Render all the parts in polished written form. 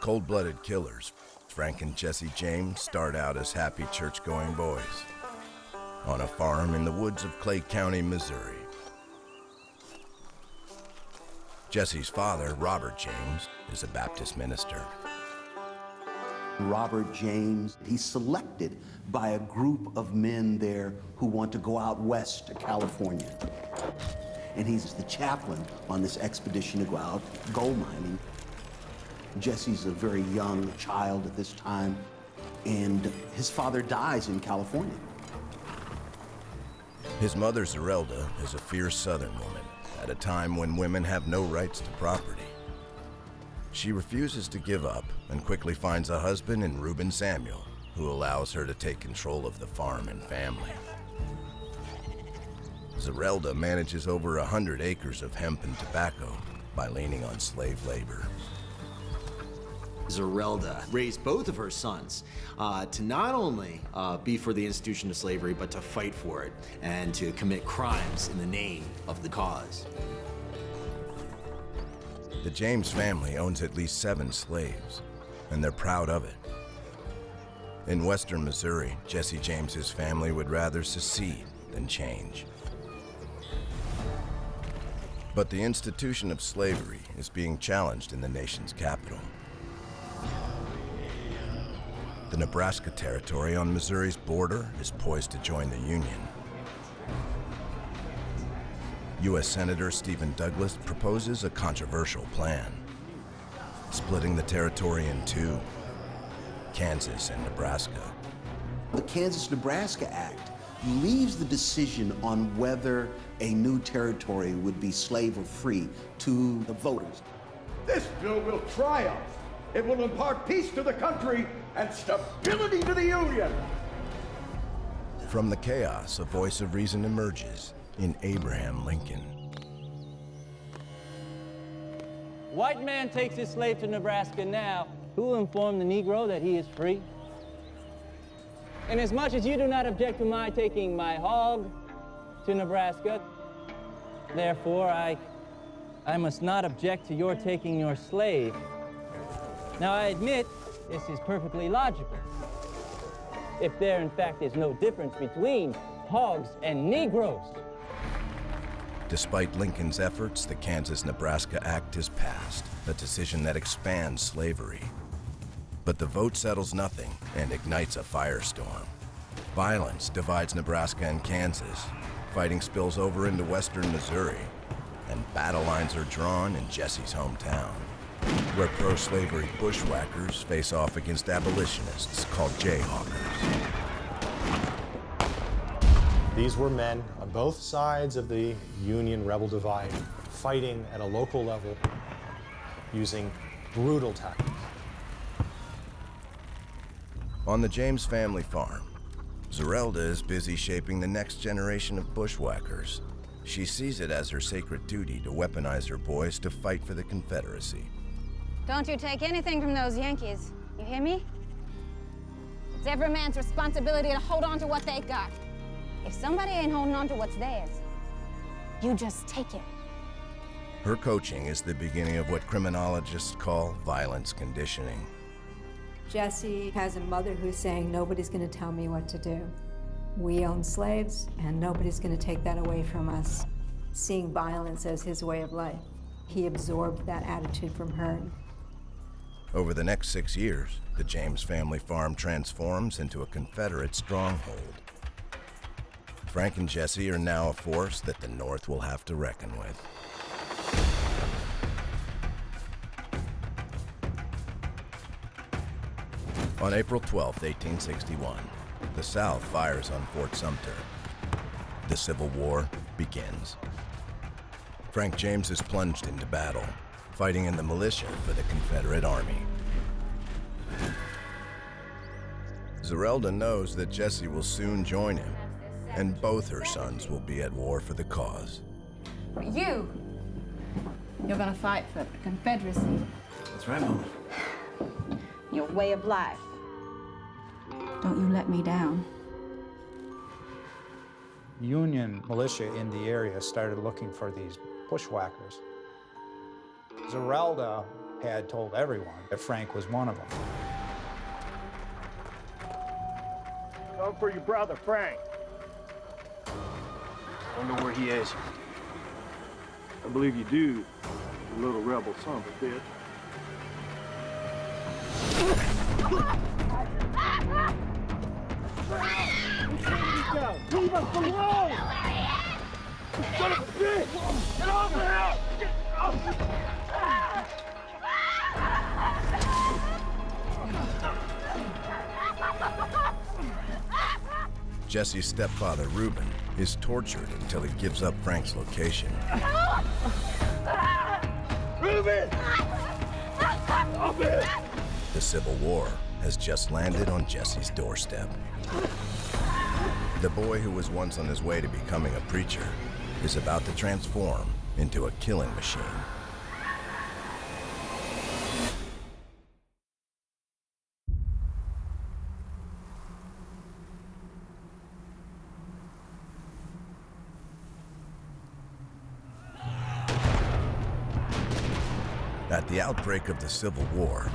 Cold-blooded killers, Frank and Jesse James start out as happy church-going boys on a farm in the woods of Clay County, Missouri. Jesse's father, Robert James, is a Baptist minister. Robert James, he's selected by a group of men there who want to go out west to California. And he's the chaplain on this expedition to go out gold mining. Jesse's a very young child at this time, and his father dies in California. His mother, Guerrilla, is a fierce Southern woman at a time when women have no rights to property. She refuses to give up and quickly finds a husband in Reuben Samuel, who allows her to take control of the farm and family. Guerrilla manages over 100 acres of hemp and tobacco by leaning on slave labor. Guerrilla raised both of her sons to not only be for the institution of slavery, but to fight for it and to commit crimes in the name of the cause. The James family owns at least 7 slaves, and they're proud of it. In western Missouri, Jesse James's family would rather secede than change. But the institution of slavery is being challenged in the nation's capital. The Nebraska Territory on Missouri's border is poised to join the Union. U.S. Senator Stephen Douglas proposes a controversial plan, splitting the territory in two, Kansas and Nebraska. The Kansas-Nebraska Act leaves the decision on whether a new territory would be slave or free to the voters. This bill will triumph. It will impart peace to the country and stability to the Union. From the chaos, a voice of reason emerges in Abraham Lincoln. White man takes his slave to Nebraska now. Who will inform the Negro that he is free? Inasmuch as you do not object to my taking my hog to Nebraska, therefore I must not object to your taking your slave. Now I admit this is perfectly logical. If there in fact is no difference between hogs and Negroes. Despite Lincoln's efforts, the Kansas-Nebraska Act is passed, a decision that expands slavery. But the vote settles nothing and ignites a firestorm. Violence divides Nebraska and Kansas. Fighting spills over into western Missouri, and battle lines are drawn in Jesse's hometown, where pro-slavery bushwhackers face off against abolitionists called jayhawkers. These were men on both sides of the Union rebel divide, fighting at a local level using brutal tactics. On the James family farm, Guerrilla is busy shaping the next generation of bushwhackers. She sees it as her sacred duty to weaponize her boys to fight for the Confederacy. Don't you take anything from those Yankees, you hear me? It's every man's responsibility to hold on to what they got. If somebody ain't holding on to what's theirs, you just take it. Her coaching is the beginning of what criminologists call violence conditioning. Jesse has a mother who's saying, nobody's going to tell me what to do. We own slaves, and nobody's going to take that away from us. Seeing violence as his way of life, he absorbed that attitude from her. Over the next 6 years, the James family farm transforms into a Confederate stronghold. Frank and Jesse are now a force that the North will have to reckon with. On April 12, 1861, the South fires on Fort Sumter. The Civil War begins. Frank James is plunged into battle, fighting in the militia for the Confederate Army. Guerrilla knows that Jesse will soon join him, and both her sons will be at war for the cause. But you're gonna fight for the Confederacy. That's right, Mama. Your way of life. Don't you let me down. Union militia in the area started looking for these bushwhackers. Guerrilla had told everyone that Frank was one of them. Come for your brother, Frank. I don't know where he is. I believe you do, you little rebel son of a bitch. Leave us alone! Son of a bitch! Get over here! Get off! Jesse's stepfather, Reuben, is tortured until he gives up Frank's location. Reuben! Stop it! The Civil War has just landed on Jesse's doorstep. The boy who was once on his way to becoming a preacher is about to transform into a killing machine. At the outbreak of the Civil War,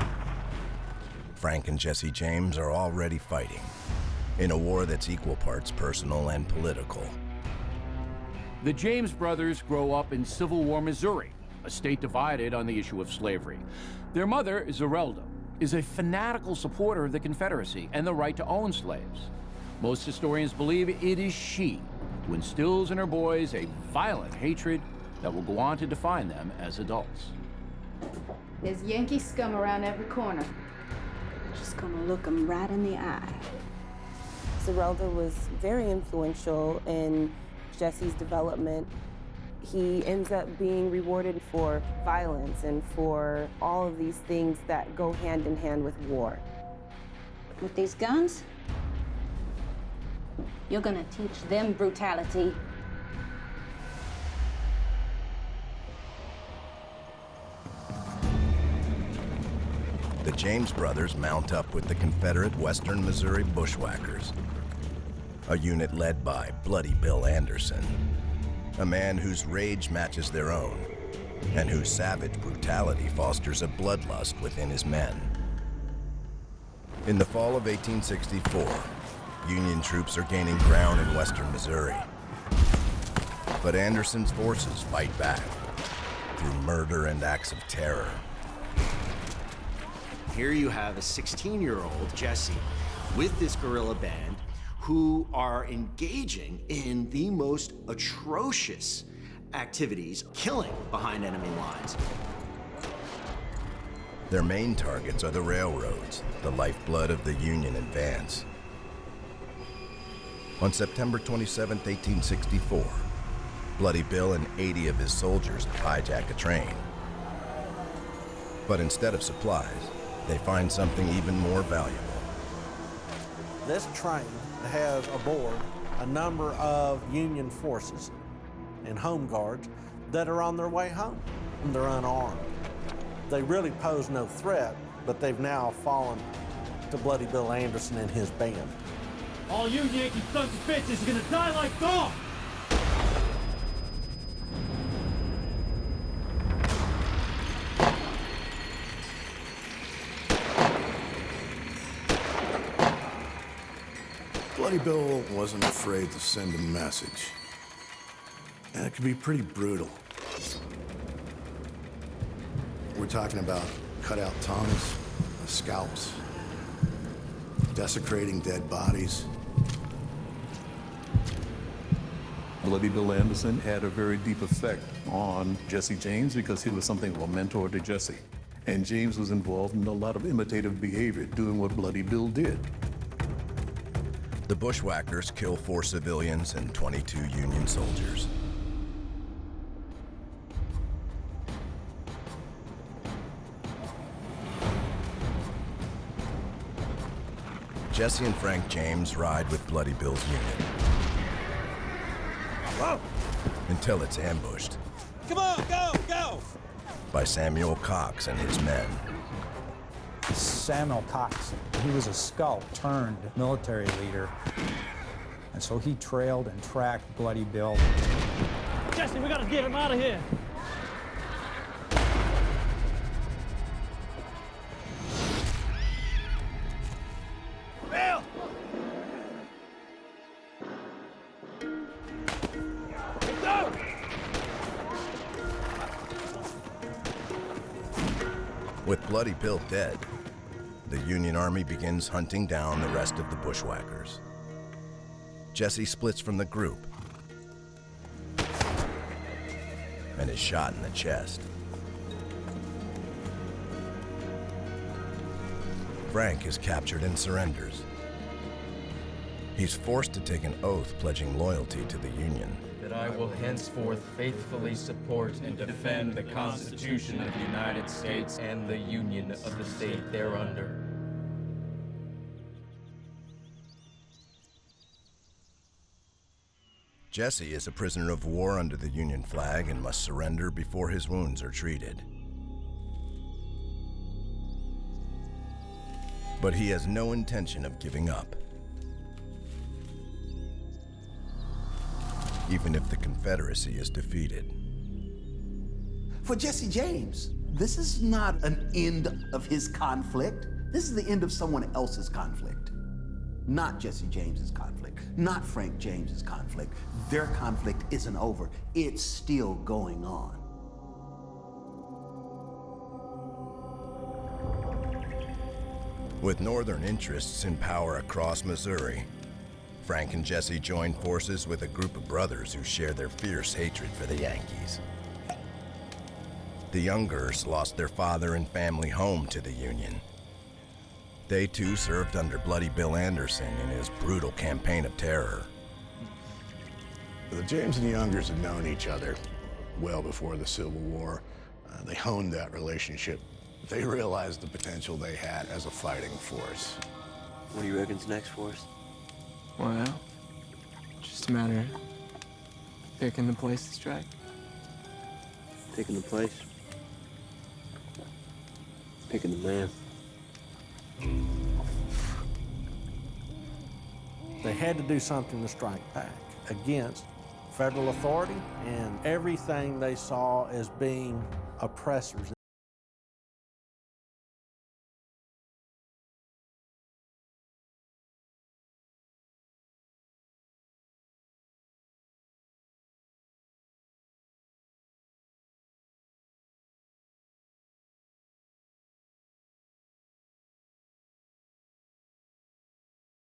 Frank and Jesse James are already fighting in a war that's equal parts personal and political. The James brothers grow up in Civil War Missouri, a state divided on the issue of slavery. Their mother, Guerrilla, is a fanatical supporter of the Confederacy and the right to own slaves. Most historians believe it is she who instills in her boys a violent hatred that will go on to define them as adults. There's Yankee scum around every corner. Just gonna look them right in the eye. Guerrilla was very influential in Jesse's development. He ends up being rewarded for violence and for all of these things that go hand in hand with war. With these guns, you're gonna teach them brutality. The James brothers mount up with the Confederate Western Missouri Bushwhackers, a unit led by Bloody Bill Anderson, a man whose rage matches their own and whose savage brutality fosters a bloodlust within his men. In the fall of 1864, Union troops are gaining ground in western Missouri. But Anderson's forces fight back through murder and acts of terror. Here you have a 16-year-old Jesse with this guerrilla band who are engaging in the most atrocious activities, killing behind enemy lines. Their main targets are the railroads, the lifeblood of the Union advance. On September 27, 1864, Bloody Bill and 80 of his soldiers hijack a train. But instead of supplies, they find something even more valuable. This train has aboard a number of Union forces and home guards that are on their way home. They're unarmed. They really pose no threat, but they've now fallen to Bloody Bill Anderson and his band. All you Yankee sons of bitches are gonna die like dogs! Bloody Bill wasn't afraid to send a message. And it could be pretty brutal. We're talking about cut-out tongues, scalps, desecrating dead bodies. Bloody Bill Anderson had a very deep effect on Jesse James because he was something of a mentor to Jesse. And James was involved in a lot of imitative behavior, doing what Bloody Bill did. The Bushwhackers kill 4 civilians and 22 Union soldiers. Jesse and Frank James ride with Bloody Bill's unit. Whoa! Until it's ambushed. Come on, go, go! By Samuel Cox and his men. Samuel Cox, he was a scout turned military leader. And so he trailed and tracked Bloody Bill. Jesse, we gotta get him out of here. With Bloody Bill dead, the Union Army begins hunting down the rest of the bushwhackers. Jesse splits from the group and is shot in the chest. Frank is captured and surrenders. He's forced to take an oath pledging loyalty to the Union. That I will henceforth faithfully support and defend the Constitution of the United States and the Union of the state thereunder. Jesse is a prisoner of war under the Union flag and must surrender before his wounds are treated. But he has no intention of giving up. Even if the Confederacy is defeated. For Jesse James, this is not an end of his conflict. This is the end of someone else's conflict. Not Jesse James's conflict, not Frank James's conflict. Their conflict isn't over. It's still going on. With Northern interests in power across Missouri, Frank and Jesse join forces with a group of brothers who share their fierce hatred for the Yankees. The Youngers lost their father and family home to the Union. They too served under Bloody Bill Anderson in his brutal campaign of terror. The James and Youngers had known each other well before the Civil War. They honed that relationship. They realized the potential they had as a fighting force. What do you reckon's next for us? Well, just a matter of picking the place to strike. Picking the place. Picking the man. They had to do something to strike back against federal authority and everything they saw as being oppressors